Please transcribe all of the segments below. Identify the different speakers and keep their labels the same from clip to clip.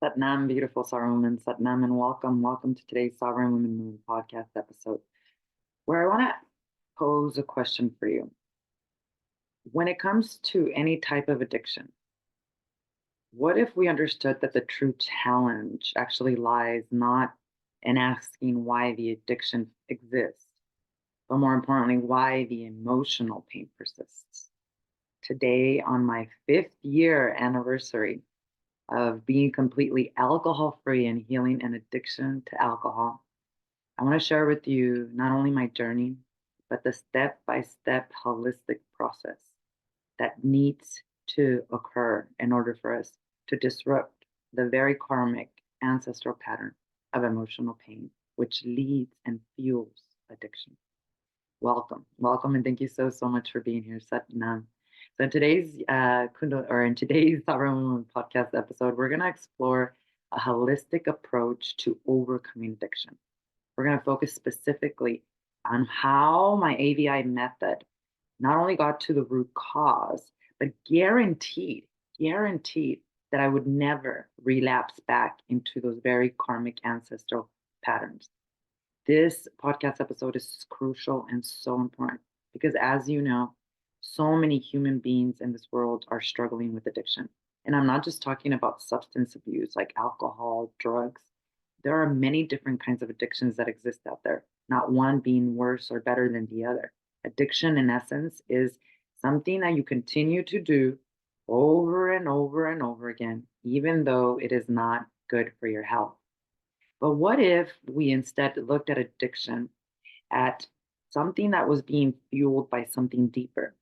Speaker 1: Satnam, beautiful Sovereign Woman, Satnam, and welcome. Welcome to today's Sovereign Woman Moon podcast episode, where I want to pose a question for you. When it comes to any type of addiction, what if we understood that the true challenge actually lies not in asking why the addiction exists, but more importantly, why the emotional pain persists? Today, on my 5th-year anniversary of being completely alcohol free and healing an addiction to alcohol, I want to share with you not only my journey, but the step by step holistic process that needs to occur in order for us to disrupt the very karmic ancestral pattern of emotional pain, which leads and fuels addiction. Welcome, welcome, and thank you so much for being here, Satnam. So in today's in today's Sovereign Woman podcast episode, we're going to explore a holistic approach to overcoming addiction. We're going to focus specifically on how my AVI method not only got to the root cause, but guaranteed that I would never relapse back into those very karmic ancestral patterns. This podcast episode is crucial and so important because, as you know, so many human beings in this world are struggling with addiction. And I'm not just talking about substance abuse like alcohol, drugs. There are many different kinds of addictions that exist out there, not one being worse or better than the other. Addiction, in essence, is something that you continue to do over and over and over again, even though it is not good for your health. But what if we instead looked at addiction at something that was being fueled by something deeper?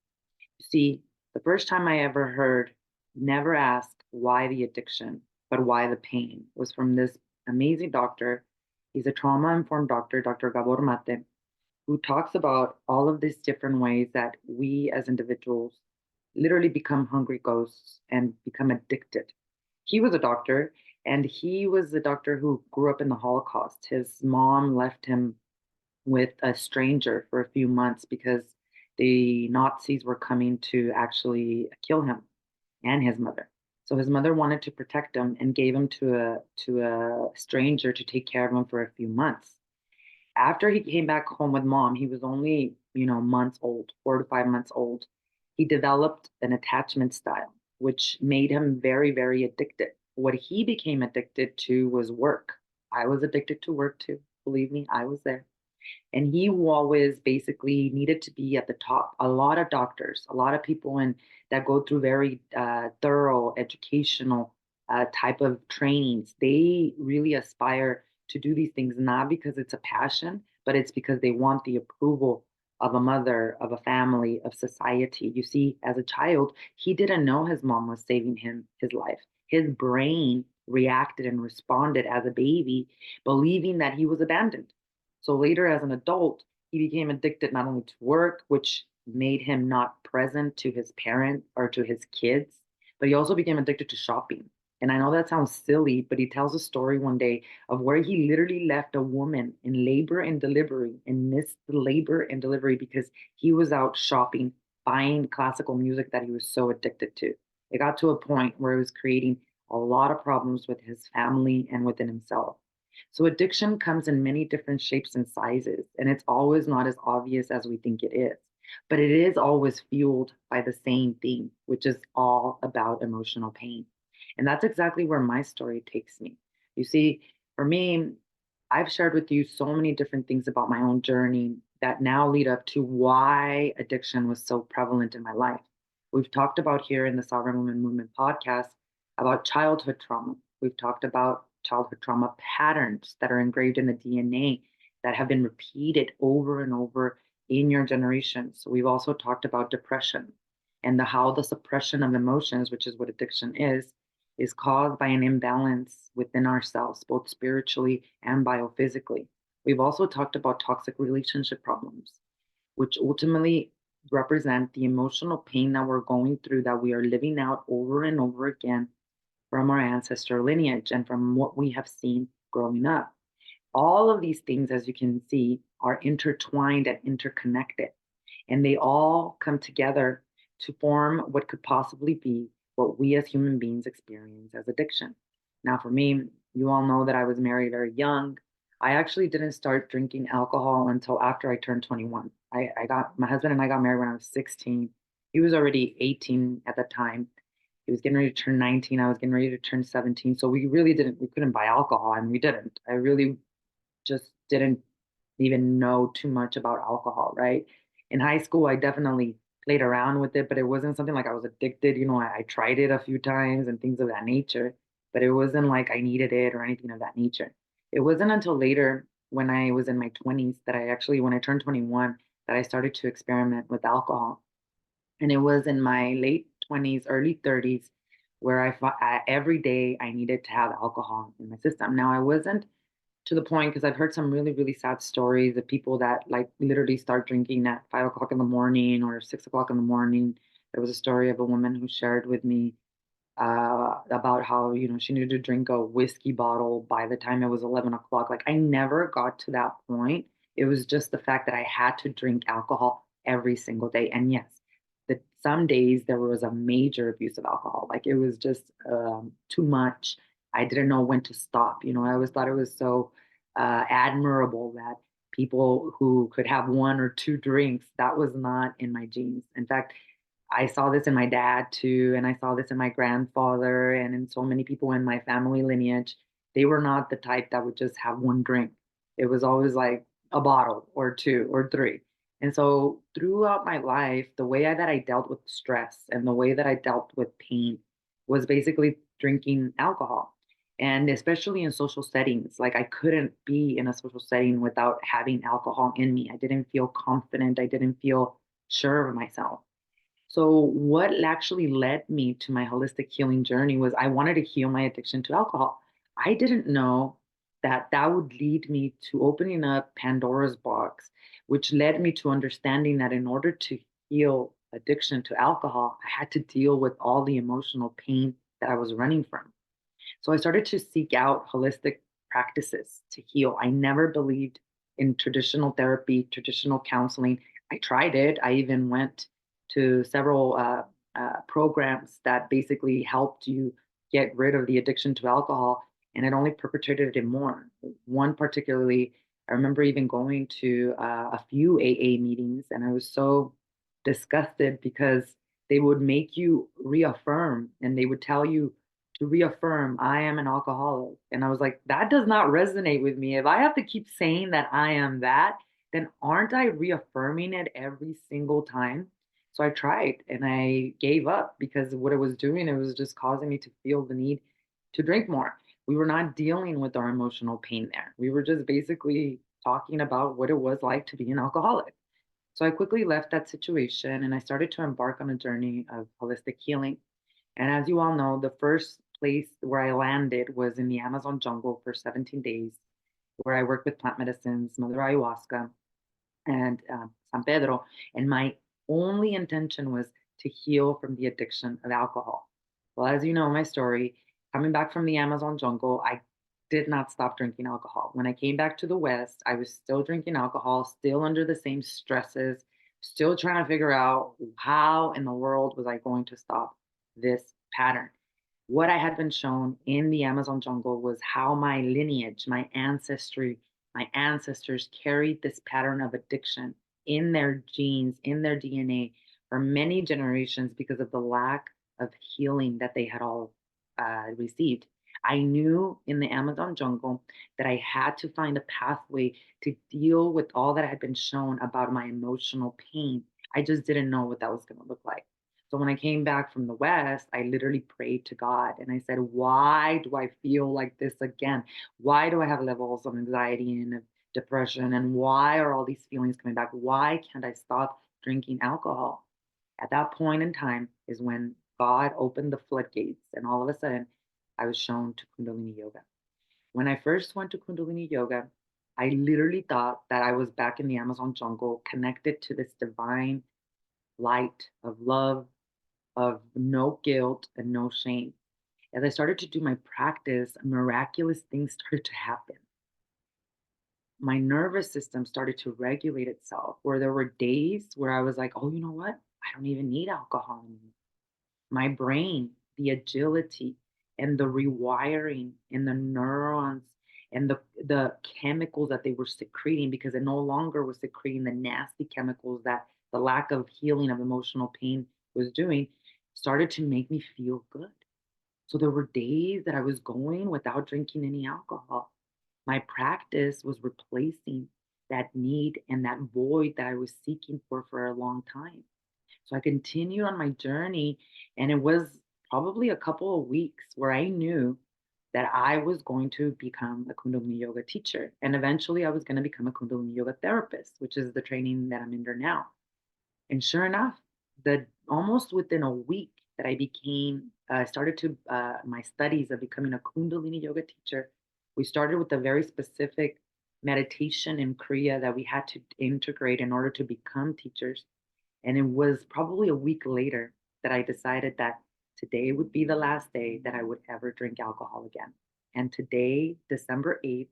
Speaker 1: You see, the first time I ever heard never ask why the addiction, but why the pain was from this amazing doctor. He's a trauma informed doctor, Dr. Gabor Mate, who talks about all of these different ways that we as individuals literally become hungry ghosts and become addicted. He was a doctor, and he was a doctor who grew up in the Holocaust. His mom left him with a stranger for a few months because the Nazis were coming to actually kill him and his mother. So his mother wanted to protect him and gave him to a stranger to take care of him for a few months. After he came back home with mom, he was only, months old, 4 to 5 months old. He developed an attachment style, which made him very, very addicted. What he became addicted to was work. I was addicted to work too. Believe me, I was there. And he always basically needed to be at the top. A lot of doctors, a lot of people that go through very thorough educational type of trainings, they really aspire to do these things not because it's a passion, but it's because they want the approval of a mother, of a family, of society. You see, as a child, he didn't know his mom was saving him his life. His brain reacted and responded as a baby, believing that he was abandoned. So later, as an adult, he became addicted not only to work, which made him not present to his parents or to his kids, but he also became addicted to shopping. And I know that sounds silly, but he tells a story one day of where he literally left a woman in labor and delivery and missed the labor and delivery because he was out shopping, buying classical music that he was so addicted to. It got to a point where it was creating a lot of problems with his family and within himself. So addiction comes in many different shapes and sizes, and it's always not as obvious as we think it is. But it is always fueled by the same thing, which is all about emotional pain. And that's exactly where my story takes me. You see, for me, I've shared with you so many different things about my own journey that now lead up to why addiction was so prevalent in my life. We've talked about here in the Sovereign Woman Movement podcast about childhood trauma. We've talked about childhood trauma patterns that are engraved in the DNA that have been repeated over and over in your generation. So we've also talked about depression and how the suppression of emotions, which is what addiction is caused by an imbalance within ourselves, both spiritually and biophysically. We've also talked about toxic relationship problems, which ultimately represent the emotional pain that we're going through that we are living out over and over again from our ancestral lineage and from what we have seen growing up. All of these things, as you can see, are intertwined and interconnected, and they all come together to form what could possibly be what we as human beings experience as addiction. Now, for me, you all know that I was married very young. I actually didn't start drinking alcohol until after I turned 21. I got my husband and I got married when I was 16. He was already 18 at the time. He was getting ready to turn 19. I was getting ready to turn 17. So we couldn't buy alcohol, and we didn't. I really just didn't even know too much about alcohol, right? In high school, I definitely played around with it, but it wasn't something like I was addicted. I tried it a few times and things of that nature, but it wasn't like I needed it or anything of that nature. It wasn't until later when I was in my 20s that when I turned 21, that I started to experiment with alcohol. And it was in my late 20s, early 30s, where every day I needed to have alcohol in my system. Now, I wasn't to the point because I've heard some really, really sad stories of people that like literally start drinking at 5 o'clock in the morning or 6 o'clock in the morning. There was a story of a woman who shared with me about how, she needed to drink a whiskey bottle by the time it was 11 o'clock. Like, I never got to that point. It was just the fact that I had to drink alcohol every single day. And yes, that some days there was a major abuse of alcohol. Like, it was just too much. I didn't know when to stop. I always thought it was so admirable that people who could have one or two drinks, that was not in my genes. In fact, I saw this in my dad too, and I saw this in my grandfather and in so many people in my family lineage. They were not the type that would just have one drink. It was always like a bottle or two or three. And so throughout my life, that I dealt with stress and the way that I dealt with pain was basically drinking alcohol. And especially in social settings, like I couldn't be in a social setting without having alcohol in me. I didn't feel confident. I didn't feel sure of myself. So, what actually led me to my holistic healing journey was I wanted to heal my addiction to alcohol. I didn't know that that would lead me to opening up Pandora's box, which led me to understanding that in order to heal addiction to alcohol, I had to deal with all the emotional pain that I was running from. So I started to seek out holistic practices to heal. I never believed in traditional therapy, traditional counseling. I tried it. I even went to several programs that basically helped you get rid of the addiction to alcohol, and it only perpetrated it more. One particularly, I remember even going to a few AA meetings, and I was so disgusted because they would make you reaffirm and they would tell you to reaffirm, I am an alcoholic. And I was like, that does not resonate with me. If I have to keep saying that I am that, then aren't I reaffirming it every single time? So I tried and I gave up because what it was doing, it was just causing me to feel the need to drink more. We were not dealing with our emotional pain there. We were just basically talking about what it was like to be an alcoholic. So I quickly left that situation and I started to embark on a journey of holistic healing. And as you all know, the first place where I landed was in the Amazon jungle for 17 days, where I worked with plant medicines, Mother Ayahuasca, and San Pedro. And my only intention was to heal from the addiction of alcohol. Well, as you know, my story, coming back from the Amazon jungle, I did not stop drinking alcohol. When I came back to the West, I was still drinking alcohol, still under the same stresses, still trying to figure out how in the world was I going to stop this pattern. What I had been shown in the Amazon jungle was how my lineage, my ancestry, my ancestors carried this pattern of addiction in their genes, in their DNA for many generations because of the lack of healing that they had all received. I knew in the Amazon jungle that I had to find a pathway to deal with all that had been shown about my emotional pain. I just didn't know what that was going to look like. So when I came back from the West, I literally prayed to God and I said, why do I feel like this again? Why do I have levels of anxiety and of depression? And why are all these feelings coming back? Why can't I stop drinking alcohol? At that point in time is when God opened the floodgates, and all of a sudden, I was shown to Kundalini Yoga. When I first went to Kundalini Yoga, I literally thought that I was back in the Amazon jungle, connected to this divine light of love, of no guilt and no shame. As I started to do my practice, miraculous things started to happen. My nervous system started to regulate itself, where there were days where I was like, oh, you know what? I don't even need alcohol anymore. My brain, the agility, and the rewiring in the neurons and the chemicals that they were secreting, because it no longer was secreting the nasty chemicals that the lack of healing of emotional pain was doing, started to make me feel good. So there were days that I was going without drinking any alcohol. My practice was replacing that need and that void that I was seeking for a long time. So I continued on my journey, and it was probably a couple of weeks where I knew that I was going to become a Kundalini Yoga teacher. And eventually I was going to become a Kundalini Yoga therapist, which is the training that I'm under now. And sure enough, the almost within a week that I became, started to my studies of becoming a Kundalini Yoga teacher. We started with a very specific meditation in Korea that we had to integrate in order to become teachers. And it was probably a week later that I decided that today would be the last day that I would ever drink alcohol again. And today, December 8th,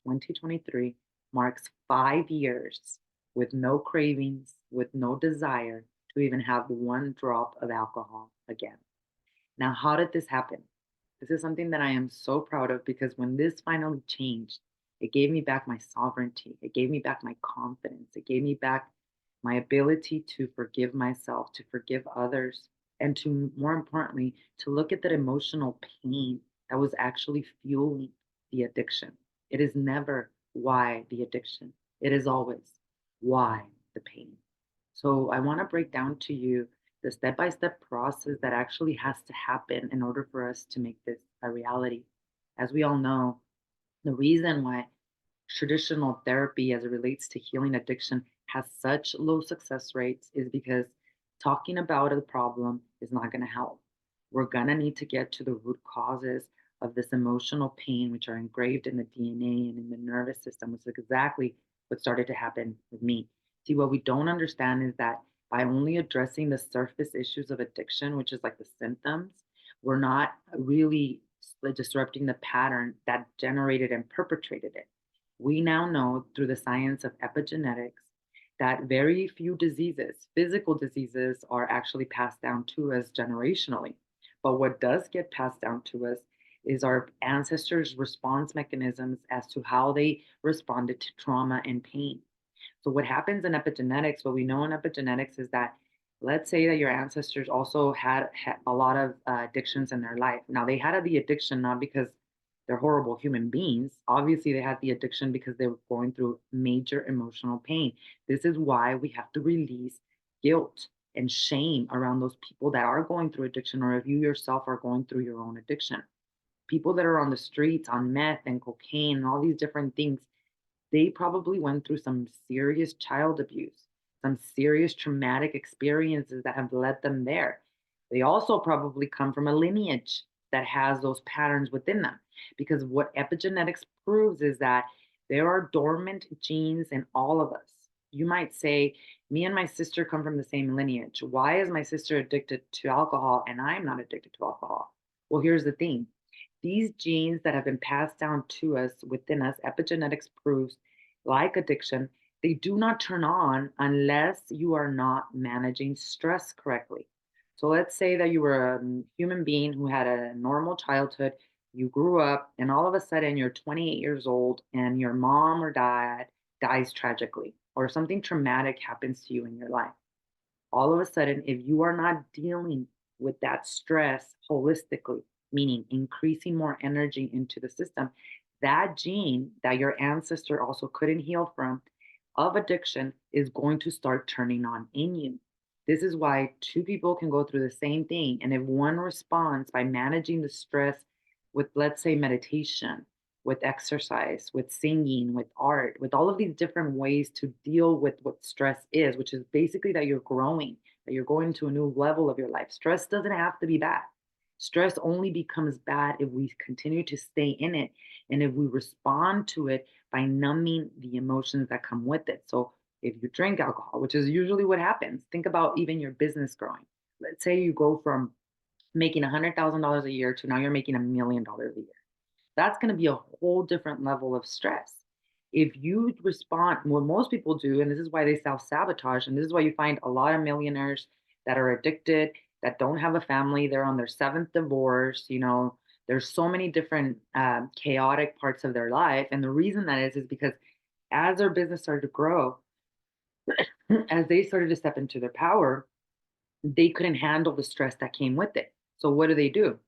Speaker 1: 2023, marks 5 years with no cravings, with no desire to even have one drop of alcohol again. Now, how did this happen? This is something that I am so proud of, because when this finally changed, it gave me back my sovereignty. It gave me back my confidence. It gave me back my ability to forgive myself, to forgive others, and to, more importantly, to look at that emotional pain that was actually fueling the addiction. It is never why the addiction, it is always why the pain. So I want to break down to you the step by step process that actually has to happen in order for us to make this a reality. As we all know, the reason why traditional therapy as it relates to healing addiction has such low success rates is because talking about the problem is not going to help. We're going to need to get to the root causes of this emotional pain, which are engraved in the DNA and in the nervous system, which is exactly what started to happen with me. See, what we don't understand is that by only addressing the surface issues of addiction, which is like the symptoms, we're not really disrupting the pattern that generated and perpetrated it. We now know through the science of epigenetics that very few diseases, physical diseases, are actually passed down to us generationally. But what does get passed down to us is our ancestors' response mechanisms as to how they responded to trauma and pain. So, what happens in epigenetics, what we know in epigenetics is that, let's say that your ancestors also had a lot of addictions in their life. Now, they had the addiction not because they're horrible human beings. Obviously, they had the addiction because they were going through major emotional pain. This is why we have to release guilt and shame around those people that are going through addiction, or if you yourself are going through your own addiction. People that are on the streets on meth and cocaine and all these different things, they probably went through some serious child abuse, some serious traumatic experiences that have led them there. They also probably come from a lineage that has those patterns within them. Because what epigenetics proves is that there are dormant genes in all of us. You might say, me and my sister come from the same lineage. Why is my sister addicted to alcohol and I'm not addicted to alcohol? Well, here's the thing, these genes that have been passed down to us within us, epigenetics proves, like addiction, they do not turn on unless you are not managing stress correctly. So let's say that you were a human being who had a normal childhood, you grew up, and all of a sudden you're 28 years old and your mom or dad dies tragically, or something traumatic happens to you in your life. All of a sudden, if you are not dealing with that stress holistically, meaning increasing more energy into the system, that gene that your ancestor also couldn't heal from of addiction is going to start turning on in you. This is why two people can go through the same thing. And if one responds by managing the stress with, let's say, meditation, with exercise, with singing, with art, with all of these different ways to deal with what stress is, which is basically that you're growing, that you're going to a new level of your life. Stress doesn't have to be bad. Stress only becomes bad if we continue to stay in it and if we respond to it by numbing the emotions that come with it. So, if you drink alcohol, which is usually what happens, think about even your business growing. Let's say you go from making $100,000 a year to now you're making $1 million a year. That's going to be a whole different level of stress. If you respond, what most people do, and this is why they self sabotage, and this is why you find a lot of millionaires that are addicted, that don't have a family, they're on their seventh divorce, There's so many different chaotic parts of their life. And the reason that is because as their business started to grow, as they started to step into their power, they couldn't handle the stress that came with it. So what do?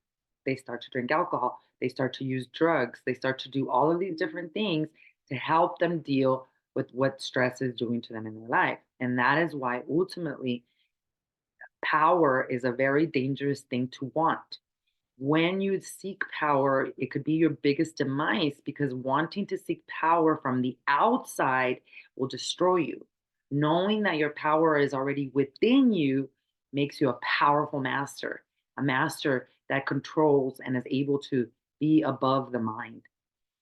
Speaker 1: They start to drink alcohol, they start to use drugs, they start to do all of these different things to help them deal with what stress is doing to them in their life. And that is why ultimately power is a very dangerous thing to want. When you seek power, it could be your biggest demise because wanting to seek power from the outside will destroy you. Knowing that your power is already within you makes you a powerful master, a master that controls and is able to be above the mind.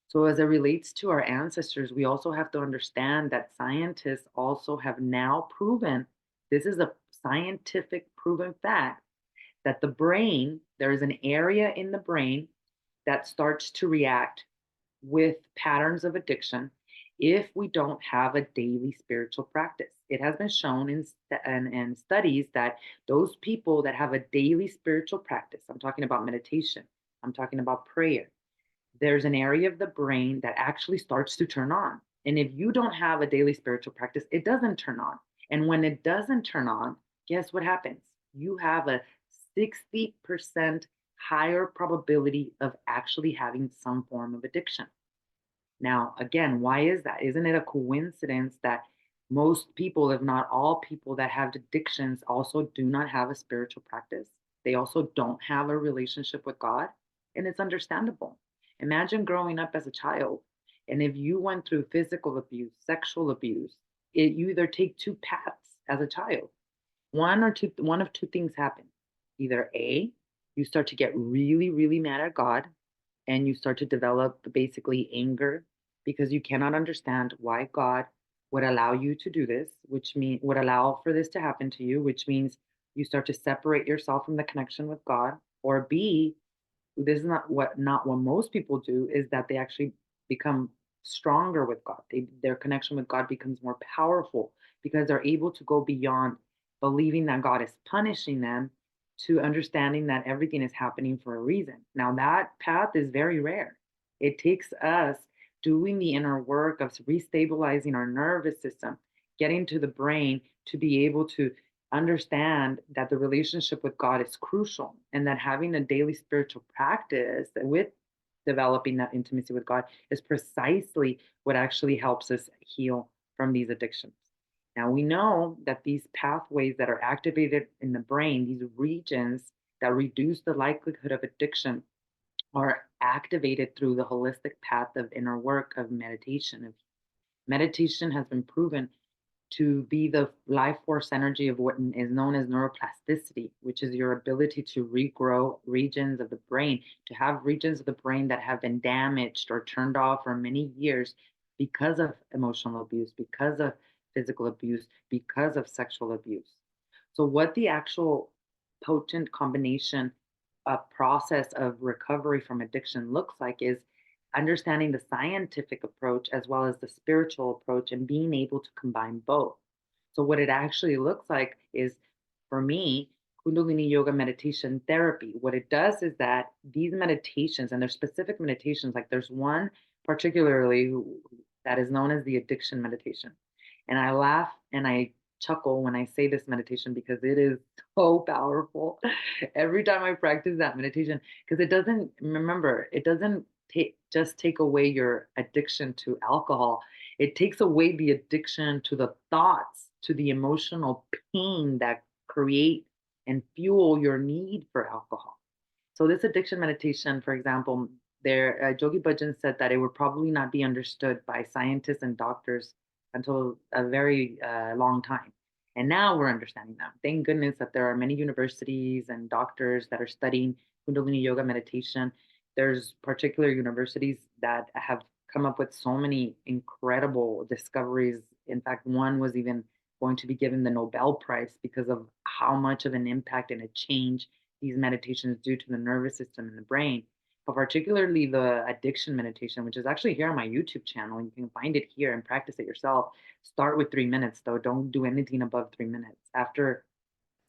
Speaker 1: So, as it relates to our ancestors, we also have to understand that scientists also have now proven this is a scientific proven fact that the brain, there is an area in the brain that starts to react with patterns of addiction if we don't have a daily spiritual practice. It has been shown in studies that those people that have a daily spiritual practice, I'm talking about meditation, I'm talking about prayer, there's an area of the brain that actually starts to turn on. And if you don't have a daily spiritual practice, it doesn't turn on. And when it doesn't turn on, guess what happens? You have a 60% higher probability of actually having some form of addiction. Now, again, why is that? Isn't it a coincidence that most people, if not all people that have addictions, also do not have a spiritual practice? They also don't have a relationship with God. And it's understandable. Imagine growing up as a child, and if you went through physical abuse, sexual abuse, you either take two paths as a child. One of two things happen. Either A, you start to get really, really mad at God and you start to develop basically anger because you cannot understand why God would allow you to do this, which mean would allow for this to happen to you, which means you start to separate yourself from the connection with God. Or B, this is not what most people do, is that they actually become stronger with God. Their connection with God becomes more powerful because they're able to go beyond believing that God is punishing them to understanding that everything is happening for a reason. Now, that path is very rare. It takes us doing the inner work of restabilizing our nervous system, getting to the brain to be able to understand that the relationship with God is crucial and that having a daily spiritual practice with developing that intimacy with God is precisely what actually helps us heal from these addictions. Now, we know that these pathways that are activated in the brain, these regions that reduce the likelihood of addiction, are activated through the holistic path of inner work of meditation. Meditation has been proven to be the life force energy of what is known as neuroplasticity, which is your ability to regrow regions of the brain, to have regions of the brain that have been damaged or turned off for many years because of emotional abuse, because of physical abuse, because of sexual abuse. So, what the actual potent combination process of recovery from addiction looks like is understanding the scientific approach as well as the spiritual approach and being able to combine both. So, what it actually looks like is for me, Kundalini Yoga meditation therapy. What it does is that these meditations, and there's specific meditations, like there's one particularly that is known as the addiction meditation. And I laugh and I chuckle when I say this meditation because it is so powerful every time I practice that meditation. Because it doesn't, remember, it doesn't just take away your addiction to alcohol, it takes away the addiction to the thoughts, to the emotional pain that create and fuel your need for alcohol. So this addiction meditation, for example, there Yogi Bhajan said that it would probably not be understood by scientists and doctors until a very long time. And now we're understanding that. Thank goodness that there are many universities and doctors that are studying Kundalini Yoga meditation. There's particular universities that have come up with so many incredible discoveries. In fact, one was even going to be given the Nobel Prize because of how much of an impact and a change these meditations do to the nervous system and the brain. But particularly the addiction meditation, which is actually here on my YouTube channel. You can find it here and practice it yourself. Start with 3 minutes, though. Don't do anything above 3 minutes. After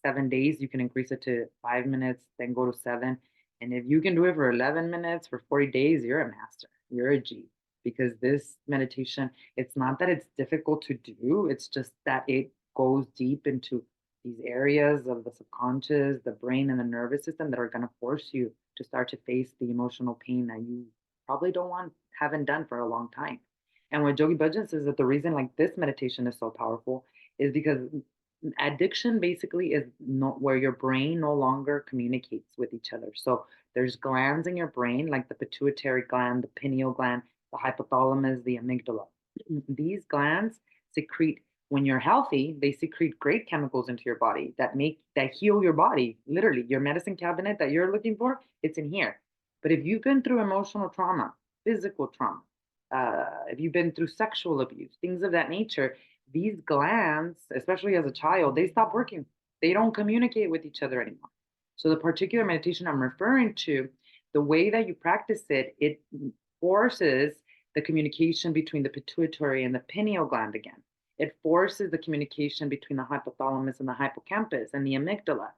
Speaker 1: 7 days, you can increase it to 5 minutes, then go to seven. And if you can do it for 11 minutes for 40 days, you're a master. You're a G. Because this meditation, it's not that it's difficult to do, it's just that it goes deep into these areas of the subconscious, the brain, and the nervous system that are going to force you to start to face the emotional pain that you probably haven't done for a long time. And what Yogi Bhajan says that the reason like this meditation is so powerful is because addiction basically is not where your brain no longer communicates with each other. So there's glands in your brain, like the pituitary gland, the pineal gland, the hypothalamus, the amygdala. These glands secrete, when you're healthy, they secrete great chemicals into your body that heal your body. Literally, your medicine cabinet that you're looking for, it's in here. But if you've been through emotional trauma, physical trauma, if you've been through sexual abuse, things of that nature, these glands, especially as a child, they stop working. They don't communicate with each other anymore. So the particular meditation I'm referring to, the way that you practice it, it forces the communication between the pituitary and the pineal gland again. It forces the communication between the hypothalamus and the hippocampus and the amygdala.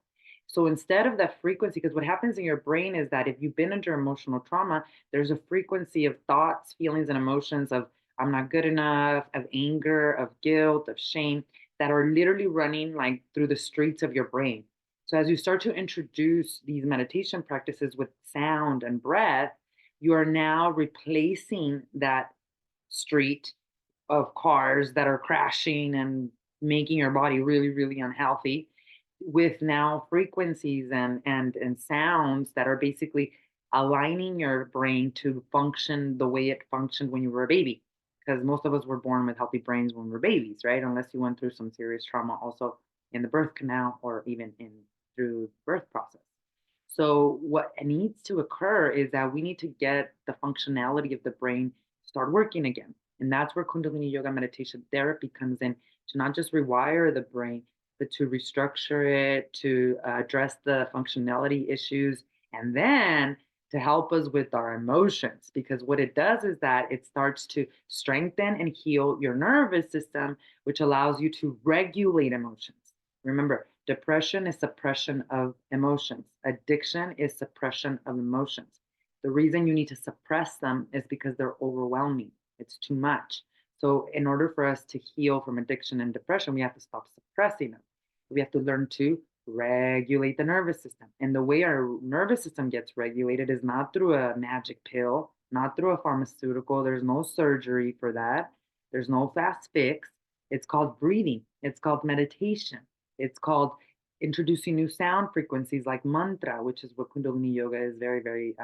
Speaker 1: So instead of that frequency, because what happens in your brain is that if you've been under emotional trauma, there's a frequency of thoughts, feelings, and emotions of I'm not good enough, of anger, of guilt, of shame that are literally running like through the streets of your brain. So as you start to introduce these meditation practices with sound and breath, you are now replacing that street of cars that are crashing and making your body really, really unhealthy with now frequencies and sounds that are basically aligning your brain to function the way it functioned when you were a baby. Because most of us were born with healthy brains when we were babies, right? Unless you went through some serious trauma also in the birth canal or even in through birth process. So what needs to occur is that we need to get the functionality of the brain start working again. And that's where Kundalini Yoga meditation therapy comes in to not just rewire the brain, but to restructure it, to address the functionality issues, and then to help us with our emotions. Because what it does is that it starts to strengthen and heal your nervous system, which allows you to regulate emotions. Remember, depression is suppression of emotions, addiction is suppression of emotions. The reason you need to suppress them is because they're overwhelming, it's too much. So, in order for us to heal from addiction and depression, we have to stop suppressing them. We have to learn to regulate the nervous system. And the way our nervous system gets regulated is not through a magic pill, not through a pharmaceutical. There's no surgery for that, there's no fast fix. It's called breathing, it's called meditation, it's called introducing new sound frequencies like mantra, which is what Kundalini Yoga is very, very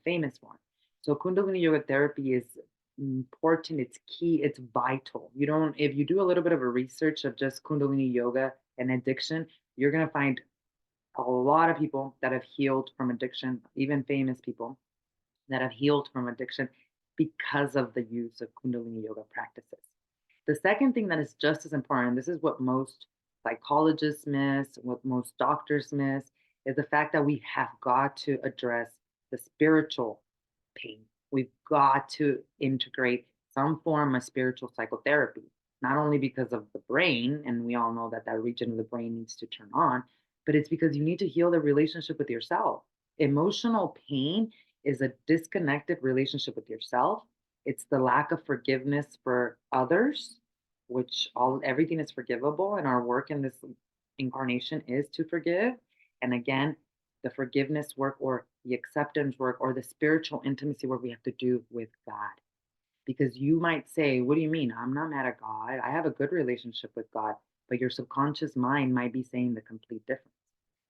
Speaker 1: famous for. So Kundalini Yoga therapy is important, it's key, it's vital. You don't, if you do a little bit of a research of just Kundalini Yoga and addiction, you're going to find a lot of people that have healed from addiction, even famous people that have healed from addiction because of the use of Kundalini Yoga practices. The second thing that is just as important, this is what most psychologists miss, what most doctors miss, is the fact that we have got to address the spiritual pain. We've got to integrate some form of spiritual psychotherapy, not only because of the brain, and we all know that that region of the brain needs to turn on, but it's because you need to heal the relationship with yourself. Emotional pain is a disconnected relationship with yourself. It's the lack of forgiveness for others, which all everything is forgivable, and our work in this incarnation is to forgive. And again, the forgiveness work or the acceptance work or the spiritual intimacy work we have to do with God. Because you might say, what do you mean? I'm not mad at God. I have a good relationship with God. But your subconscious mind might be saying the complete difference.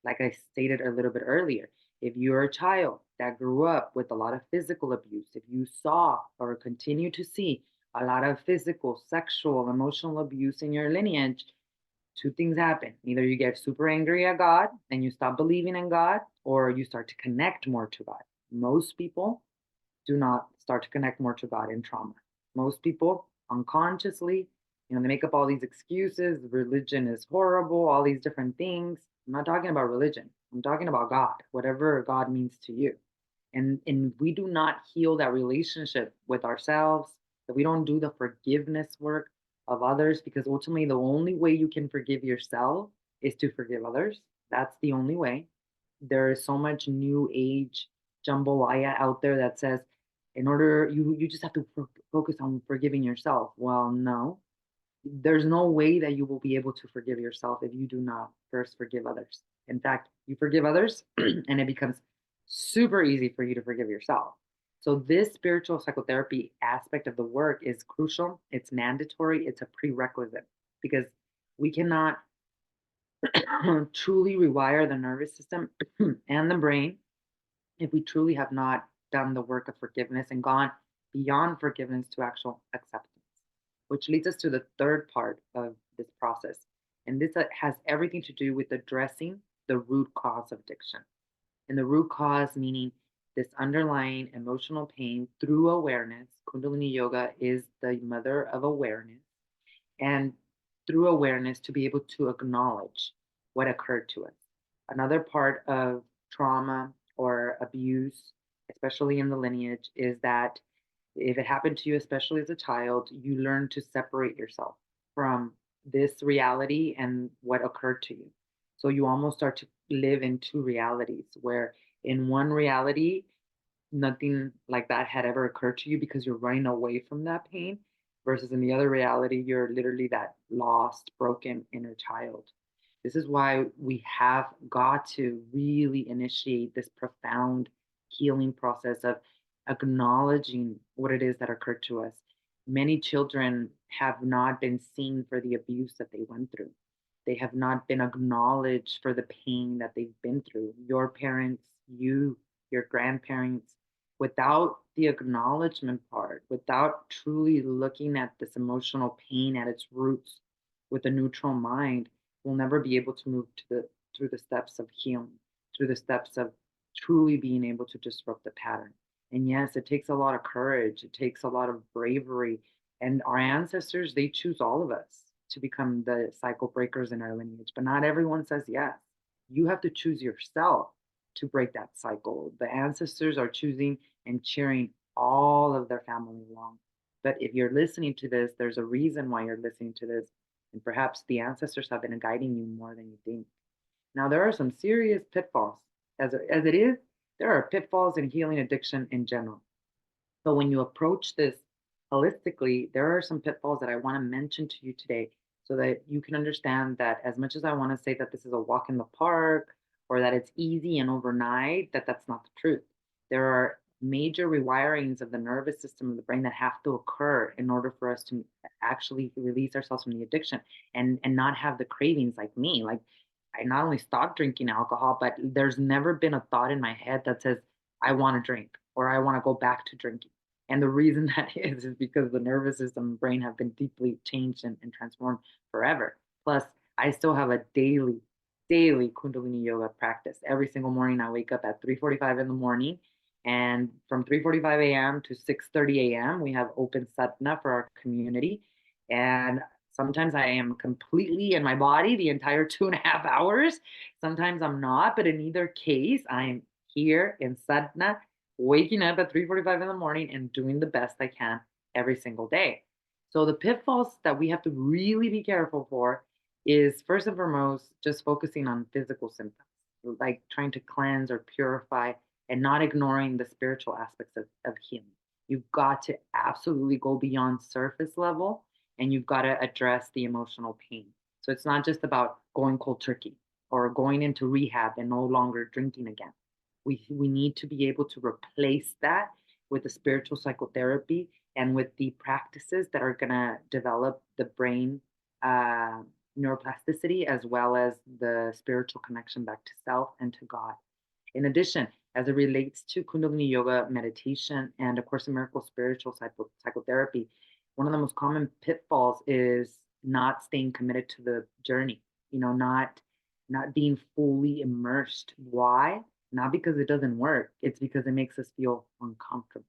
Speaker 1: Like I stated a little bit earlier, if you're a child that grew up with a lot of physical abuse, if you saw or continue to see a lot of physical, sexual, emotional abuse in your lineage, two things happen. Either you get super angry at God and you stop believing in God, or you start to connect more to God. Most people do not start to connect more to God in trauma. Most people unconsciously, they make up all these excuses. Religion is horrible, all these different things. I'm not talking about religion. I'm talking about God, whatever God means to you. And we do not heal that relationship with ourselves, that we don't do the forgiveness work of others, because ultimately the only way you can forgive yourself is to forgive others. That's the only way. There is so much new age jambalaya out there that says, in order, you just have to focus on forgiving yourself. Well, no, there's no way that you will be able to forgive yourself if you do not first forgive others. In fact, you forgive others and it becomes super easy for you to forgive yourself. So, this spiritual psychotherapy aspect of the work is crucial, it's mandatory, it's a prerequisite because we cannot truly rewire the nervous system and the brain if we truly have not done the work of forgiveness and gone beyond forgiveness to actual acceptance, which leads us to the third part of this process. And this has everything to do with addressing the root cause of addiction. And the root cause meaning this underlying emotional pain through awareness. Kundalini Yoga is the mother of awareness. And through awareness, to be able to acknowledge what occurred to us. Another part of trauma or abuse, especially in the lineage, is that if it happened to you, especially as a child, you learn to separate yourself from this reality and what occurred to you. So you almost start to live in two realities, where in one reality, nothing like that had ever occurred to you because you're running away from that pain, versus in the other reality, you're literally that lost, broken inner child. This is why we have got to really initiate this profound healing process of acknowledging what it is that occurred to us. Many children have not been seen for the abuse that they went through. They have not been acknowledged for the pain that they've been through. Your parents, you, your grandparents, without the acknowledgement part, without truly looking at this emotional pain at its roots with a neutral mind, we'll never be able to move to the through the steps of healing, through the steps of truly being able to disrupt the pattern. And yes, it takes a lot of courage, it takes a lot of bravery. And our ancestors, they choose all of us to become the cycle breakers in our lineage, but not everyone says yes. You have to choose yourself to break that cycle. The ancestors are choosing and cheering all of their family along. But if you're listening to this, there's a reason why you're listening to this. And perhaps the ancestors have been guiding you more than you think. Now, there are some serious pitfalls. As it is, there are pitfalls in healing addiction in general. But when you approach this holistically, there are some pitfalls that I want to mention to you today so that you can understand that as much as I want to say that this is a walk in the park or that it's easy and overnight, that's not the truth. There are major rewirings of the nervous system of the brain that have to occur in order for us to actually release ourselves from the addiction and not have the cravings like me. Like I not only stopped drinking alcohol, but there's never been a thought in my head that says, I want to drink or I want to go back to drinking. And the reason that is because the nervous system and brain have been deeply changed and transformed forever. Plus, I still have a daily Kundalini yoga practice. Every single morning, I wake up at 3:45 in the morning. And from 3:45 a.m. to 6:30 a.m., we have open sadhana for our community. And sometimes I am completely in my body the entire 2.5 hours. Sometimes I'm not, but in either case, I'm here in sadhana, waking up at 3:45 in the morning and doing the best I can every single day. So the pitfalls that we have to really be careful for is first and foremost just focusing on physical symptoms, like trying to cleanse or purify and not ignoring the spiritual aspects of healing. You've got to absolutely go beyond surface level and you've got to address the emotional pain. So it's not just about going cold turkey or going into rehab and no longer drinking again. We need to be able to replace that with the spiritual psychotherapy and with the practices that are going to develop the brain uh, neuroplasticity as well as the spiritual connection back to self and to God. In addition, as it relates to Kundalini Yoga meditation and A Course in Miracles spiritual psychotherapy, one of the most common pitfalls is not staying committed to the journey, not being fully immersed. Why? Not because it doesn't work, it's because it makes us feel uncomfortable.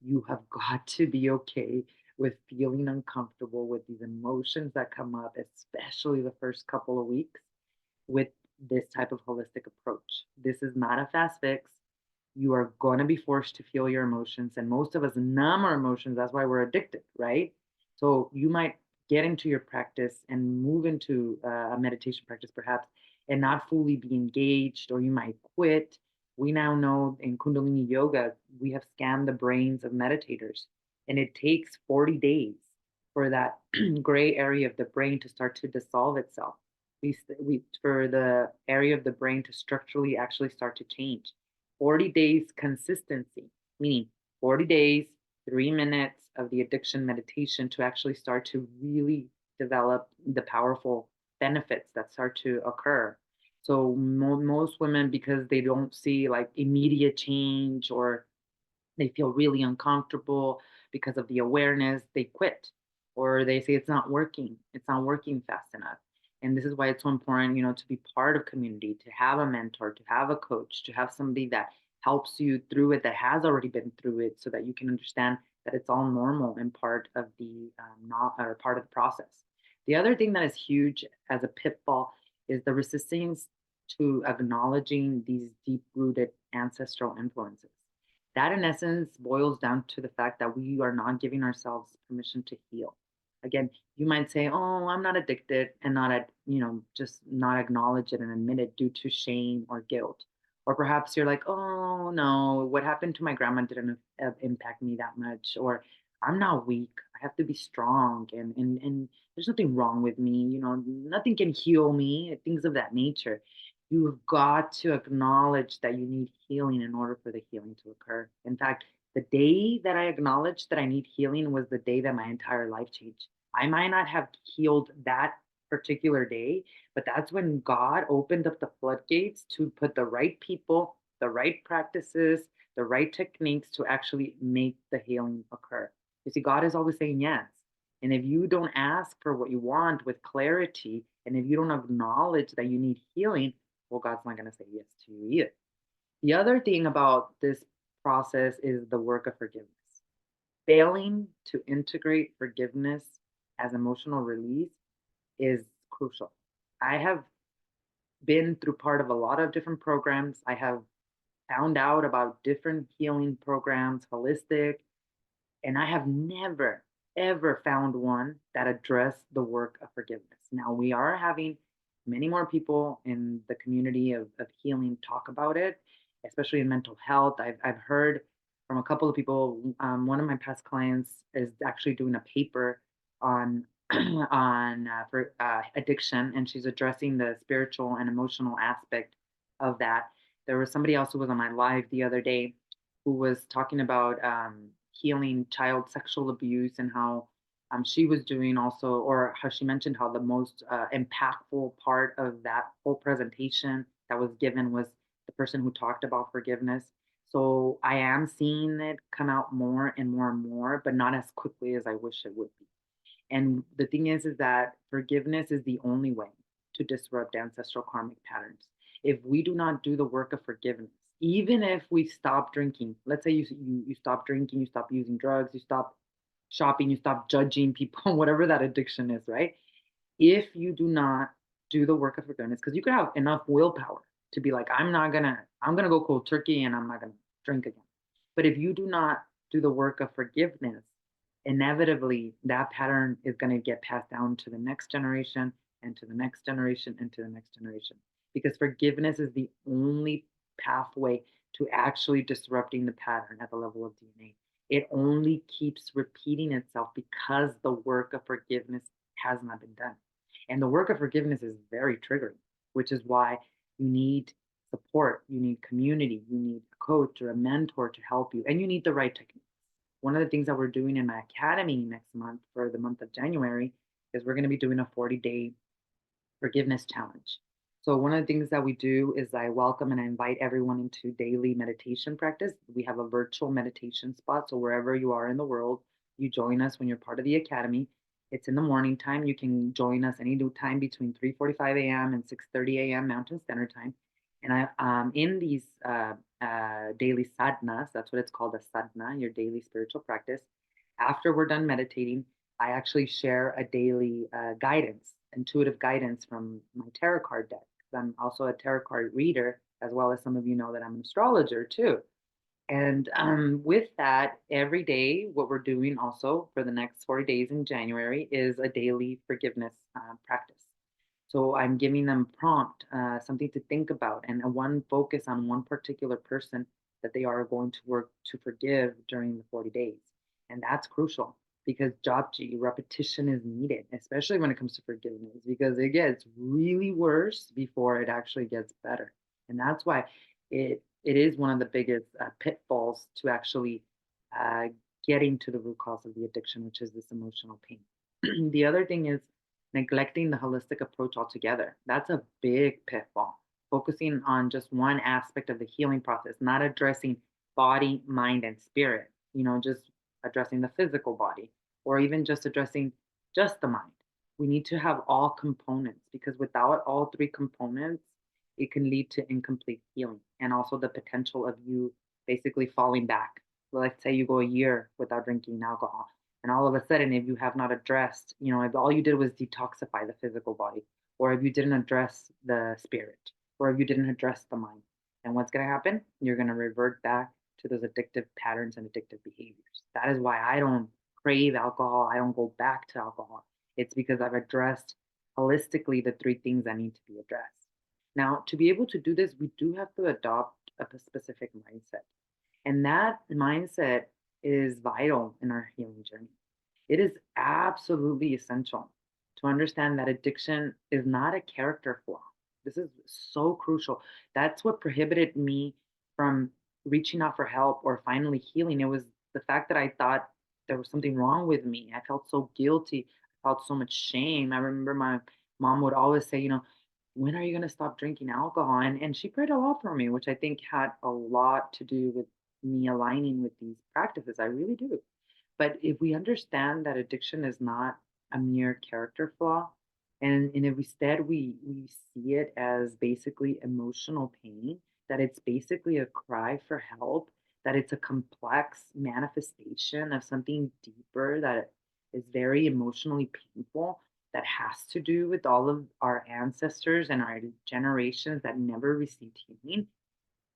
Speaker 1: You have got to be okay with feeling uncomfortable with these emotions that come up, especially the first couple of weeks with this type of holistic approach. This is not a fast fix. You are going to be forced to feel your emotions, and most of us numb our emotions. That's why we're addicted, right? So you might get into your practice and move into a meditation practice perhaps and not fully be engaged, or you might quit. We now know in Kundalini Yoga, we have scanned the brains of meditators, and it takes 40 days for that gray area of the brain to start to dissolve itself. For the area of the brain to structurally actually start to change. 40 days consistency, meaning 40 days, 3 minutes of the addiction meditation to actually start to really develop the powerful benefits that start to occur. So most women, because they don't see like immediate change, or they feel really uncomfortable because of the awareness, they quit, or they say it's not working fast enough. And this is why it's so important, to be part of community, to have a mentor, to have a coach, to have somebody that helps you through it, that has already been through it, so that you can understand that it's all normal and part of the not or part of the process. The other thing that is huge as a pitfall is the resistance to acknowledging these deep rooted ancestral influences. That, in essence, boils down to the fact that we are not giving ourselves permission to heal. Again, you might say, "Oh, I'm not addicted," and just not acknowledge it and admit it due to shame or guilt. Or perhaps you're like, "Oh, no, what happened to my grandma didn't impact me that much," or "I'm not weak. I have to be strong, and there's nothing wrong with me. Nothing can heal me," things of that nature. You've got to acknowledge that you need healing in order for the healing to occur. In fact, the day that I acknowledged that I need healing was the day that my entire life changed. I might not have healed that particular day, but that's when God opened up the floodgates to put the right people, the right practices, the right techniques to actually make the healing occur. You see, God is always saying yes. And if you don't ask for what you want with clarity, and if you don't acknowledge that you need healing, well, God's not going to say yes to you either. The other thing about this process is the work of forgiveness. Failing to integrate forgiveness as emotional release is crucial. I have been through part of a lot of different programs. I have found out about different healing programs, holistic, and I have never, ever found one that addressed the work of forgiveness. Now, we are having many more people in the community of healing talk about it, especially in mental health. I've heard from a couple of people. One of my past clients is actually doing a paper on on for addiction, and she's addressing the spiritual and emotional aspect of that. There was somebody else who was on my live the other day who was talking about healing child sexual abuse, and how she was doing also, or how she mentioned how the most impactful part of that whole presentation that was given was the person who talked about forgiveness. So I am seeing it come out more and more and more, but not as quickly as I wish it would be. And the thing is that forgiveness is the only way to disrupt ancestral karmic patterns. If we do not do the work of forgiveness, even if we stop drinking, let's say you stop drinking, you stop using drugs, you stop shopping, you stop judging people, whatever that addiction is, right? If you do not do the work of forgiveness, because you could have enough willpower to be like, I'm gonna go cold turkey and I'm not gonna drink again. But if you do not do the work of forgiveness, inevitably that pattern is going to get passed down to the next generation, and to the next generation, and to the next generation. Because forgiveness is the only pathway to actually disrupting the pattern at the level of DNA. It only keeps repeating itself because the work of forgiveness has not been done. And the work of forgiveness is very triggering, which is why you need support, you need community, you need a coach or a mentor to help you, and you need the right technique. One of the things that we're doing in my academy next month for the month of January is we're going to be doing a 40-day forgiveness challenge. So one of the things that we do is I welcome and I invite everyone into daily meditation practice. We have a virtual meditation spot. So wherever you are in the world, you join us when you're part of the academy. It's in the morning time. You can join us any time between 3:45 a.m. and 6:30 a.m. Mountain Standard Time. And in these daily sadhanas, that's what it's called, a sadhana, your daily spiritual practice. After we're done meditating, I actually share a daily guidance, intuitive guidance from my tarot card deck. I'm also a tarot card reader, as well as some of you know that I'm an astrologer too. And with that, every day, what we're doing also for the next 40 days in January is a daily forgiveness practice. So I'm giving them prompt, something to think about, and a one focus on one particular person that they are going to work to forgive during the 40 days. And that's crucial because Japji, repetition is needed, especially when it comes to forgiveness, because it gets really worse before it actually gets better. And that's why it is one of the biggest pitfalls to actually uh, getting to the root cause of the addiction, which is this emotional pain. The other thing is neglecting the holistic approach altogether. That's a big pitfall. Focusing on just one aspect of the healing process, not addressing body, mind, and spirit, just addressing the physical body or even just addressing just the mind. We need to have all components because without all three components, it can lead to incomplete healing and also the potential of you basically falling back. Let's say you go a year without drinking alcohol and all of a sudden, if you have not addressed, if all you did was detoxify the physical body, or if you didn't address the spirit, or if you didn't address the mind, then what's going to happen? You're going to revert back to those addictive patterns and addictive behaviors. That is why I don't crave alcohol. I don't go back to alcohol. It's because I've addressed holistically the three things that need to be addressed. Now, to be able to do this, we do have to adopt a specific mindset. And that mindset is vital in our healing journey. It is absolutely essential to understand that addiction is not a character flaw. This is so crucial. That's what prohibited me from reaching out for help or finally healing. It was the fact that I thought there was something wrong with me. I felt so guilty. I felt so much shame. I remember my mom would always say, when are you going to stop drinking alcohol? And she prayed a lot for me, which I think had a lot to do with me aligning with these practices. I really do. But if we understand that addiction is not a mere character flaw, and if instead we see it as basically emotional pain, that it's basically a cry for help, that it's a complex manifestation of something deeper that is very emotionally painful, that has to do with all of our ancestors and our generations that never received healing,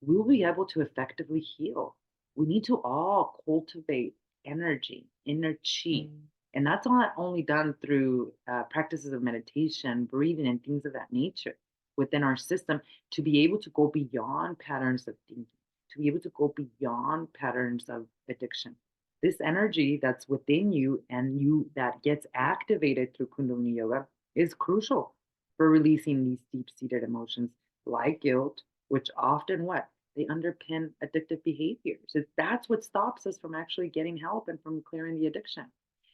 Speaker 1: we'll be able to effectively heal. We need to all cultivate energy, inner chi. And that's not only done through practices of meditation, breathing, and things of that nature within our system to be able to go beyond patterns of thinking, to be able to go beyond patterns of addiction. This energy that's within you and you that gets activated through Kundalini Yoga is crucial for releasing these deep seated emotions like guilt, which often what? They underpin addictive behaviors. That's what stops us from actually getting help and from clearing the addiction.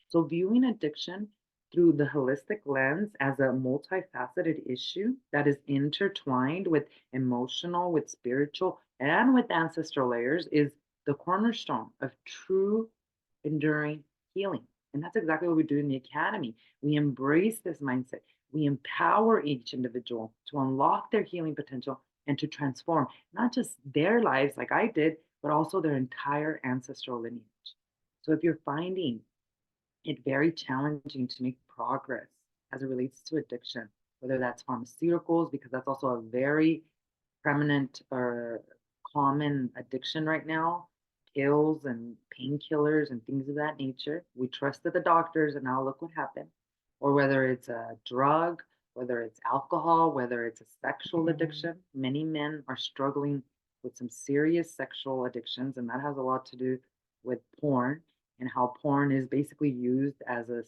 Speaker 1: So, viewing addiction through the holistic lens as a multifaceted issue that is intertwined with emotional, with spiritual, and with ancestral layers is the cornerstone of true enduring healing. And that's exactly what we do in the academy. We embrace this mindset. We empower each individual to unlock their healing potential and to transform not just their lives like I did, but also their entire ancestral lineage. So if you're finding it very challenging to make progress as it relates to addiction, whether that's pharmaceuticals, because that's also a very prominent or common addiction right now, pills and painkillers and things of that nature. We trusted the doctors, and now look what happened. Or whether it's a drug, whether it's alcohol, whether it's a sexual addiction. Many men are struggling with some serious sexual addictions, and that has a lot to do with porn and how porn is basically used as a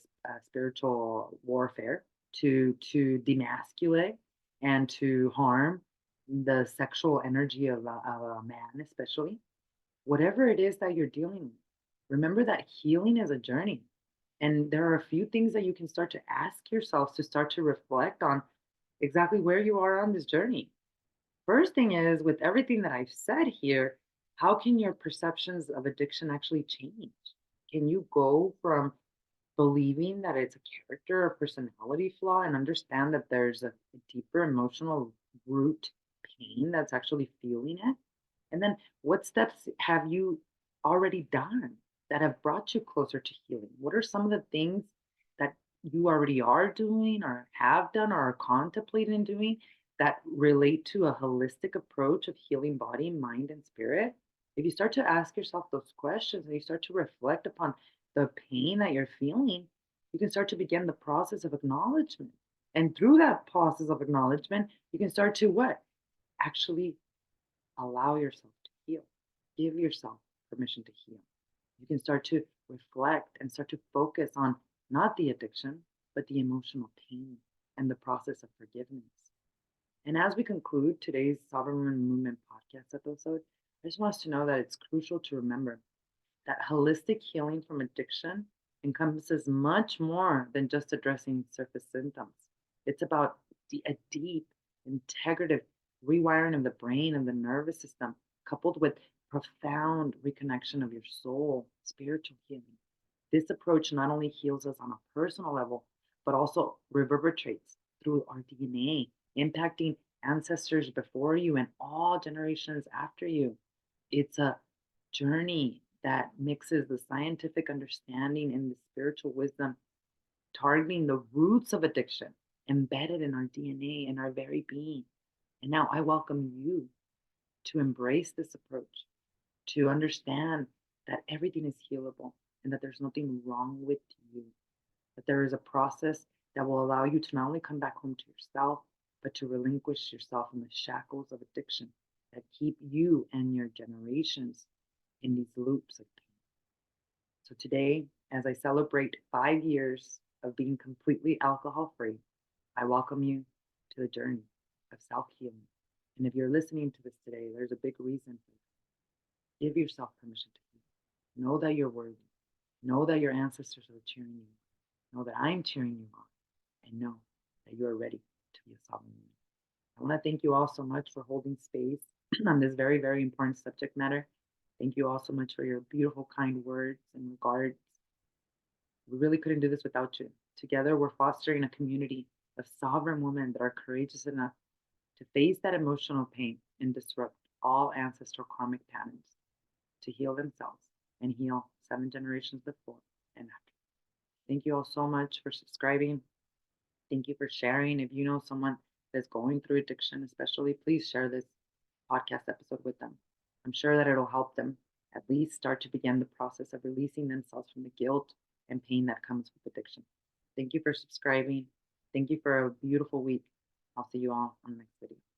Speaker 1: spiritual warfare to demasculate and to harm the sexual energy of a man, especially. Whatever it is that you're dealing with, remember that healing is a journey. And there are a few things that you can start to ask yourself to start to reflect on exactly where you are on this journey. First thing is, with everything that I've said here, how can your perceptions of addiction actually change? Can you go from believing that it's a character or personality flaw and understand that there's a deeper emotional root pain that's actually feeling it? And then what steps have you already done that have brought you closer to healing? What are some of the things that you already are doing or have done or are contemplating doing that relate to a holistic approach of healing body, mind, and spirit? If you start to ask yourself those questions and you start to reflect upon the pain that you're feeling, you can start to begin the process of acknowledgement. And through that process of acknowledgement, you can start to what? Actually allow yourself to heal. Give yourself permission to heal. You can start to reflect and start to focus on not the addiction, but the emotional pain and the process of forgiveness. And as we conclude today's Sovereign Women Movement podcast episode, I just want us to know that it's crucial to remember that holistic healing from addiction encompasses much more than just addressing surface symptoms. It's about a deep, integrative rewiring of the brain and the nervous system, coupled with profound reconnection of your soul, spiritual healing. This approach not only heals us on a personal level, but also reverberates through our DNA, impacting ancestors before you and all generations after you. It's a journey that mixes the scientific understanding and the spiritual wisdom, targeting the roots of addiction embedded in our DNA and our very being. And now I welcome you to embrace this approach, to understand that everything is healable and that there's nothing wrong with you, that there is a process that will allow you to not only come back home to yourself, but to relinquish yourself from the shackles of addiction that keep you and your generations in these loops of pain. So today, as I celebrate 5 years of being completely alcohol free, I welcome you to the journey of self healing. And if you're listening to this today, there's a big reason for it. Give yourself permission to heal. Know that you're worthy. Know that your ancestors are cheering you on. Know that I'm cheering you on. And know that you are ready to be a sovereign woman. I want to thank you all so much for holding space on this very, very important subject matter. Thank you all so much for your beautiful, kind words and regards. We really couldn't do this without you. Together, we're fostering a community of sovereign women that are courageous enough to face that emotional pain and disrupt all ancestral karmic patterns, to heal themselves and heal 7 generations before and after. Thank you all so much for subscribing. Thank you for sharing. If you know someone that's going through addiction, especially, please share this podcast episode with them. I'm sure that it'll help them at least start to begin the process of releasing themselves from the guilt and pain that comes with addiction. Thank you for subscribing. Thank you for a beautiful week. I'll see you all on the next video.